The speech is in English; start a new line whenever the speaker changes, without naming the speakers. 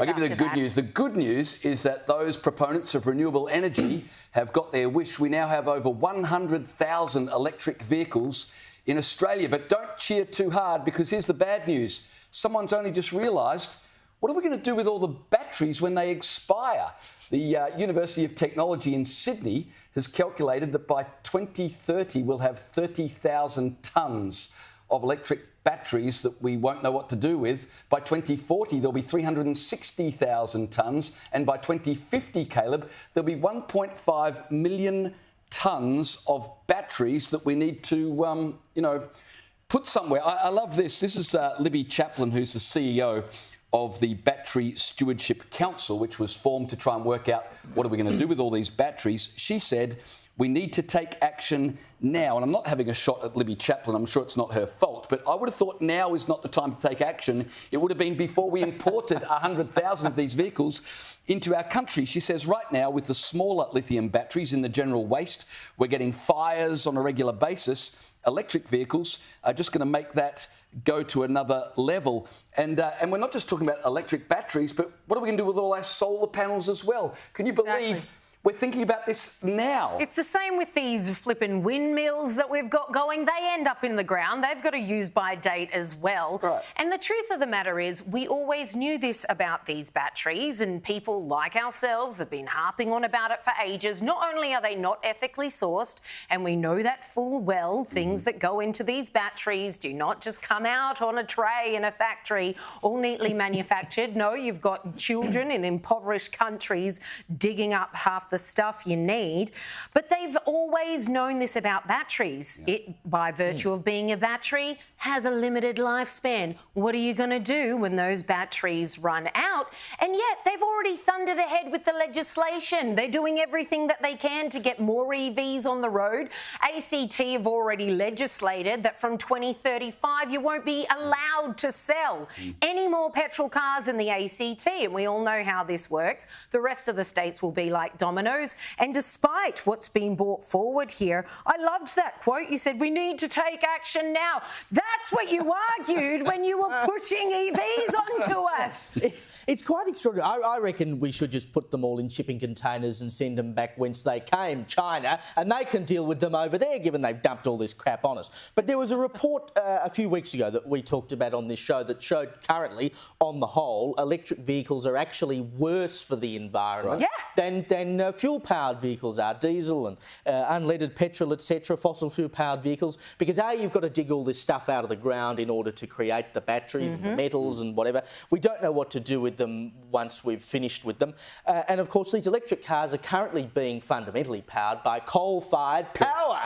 I'll give you the good news. The good news is that those proponents of renewable energy have got their wish. We now have over 100,000 electric vehicles in Australia. But don't cheer too hard, because here's the bad news. Someone's only just realised, what are we going to do with all the batteries when they expire? The University of Technology in Sydney has calculated that by 2030 we'll have 30,000 tonnes of electric batteries that we won't know what to do with. By 2040, there'll be 360,000 tonnes. And by 2050, Caleb, there'll be 1.5 million tonnes of batteries that we need to, put somewhere. I love this. This is Libby Chaplin, who's the CEO of the Battery Stewardship Council, which was formed to try and work out what are we going to do with all these batteries. She said, we need to take action now. And I'm not having a shot at Libby Chaplin. I'm sure it's not her fault. But I would have thought now is not the time to take action. It would have been before we imported 100,000 of these vehicles into our country. She says right now, with the smaller lithium batteries in the general waste, we're getting fires on a regular basis. Electric vehicles are just going to make that go to another level. And we're not just talking about electric batteries, but what are we going to do with all our solar panels as well? Can you believe we're thinking about this now?
It's the same with these flipping windmills that we've got going. They end up in the ground. They've got a use-by date as well.
Right.
And the truth of the matter is, we always knew this about these batteries, and people like ourselves have been harping on about it for ages. Not only are they not ethically sourced, and we know that full well, things that go into these batteries do not just come out on a tray in a factory, all neatly manufactured. No, you've got children in impoverished countries digging up half the stuff you need. But they've always known this about batteries. Yeah. It, by virtue of being a battery, has a limited lifespan. What are you going to do when those batteries run out? And yet they've already thundered ahead with the legislation. They're doing everything that they can to get more EVs on the road. ACT have already legislated that from 2035 you won't be allowed to sell any more petrol cars in the ACT. And we all know how this works. The rest of the states will be like dominoes. And despite what's been brought forward here, I loved that quote. You said, we need to take action now. That's what you argued when you were pushing EVs onto us.
It's quite extraordinary. I reckon we should just put them all in shipping containers and send them back whence they came, China, and they can deal with them over there, given they've dumped all this crap on us. But there was a report a few weeks ago that we talked about on this show that showed currently, on the whole, electric vehicles are actually worse for the environment than fuel-powered vehicles are, diesel and unleaded petrol, etc., fossil fuel-powered vehicles, because you've got to dig all this stuff out of the ground in order to create the batteries and the metals and whatever. We don't know what to do with them once we've finished with them. And of course, these electric cars are currently being fundamentally powered by coal-fired power.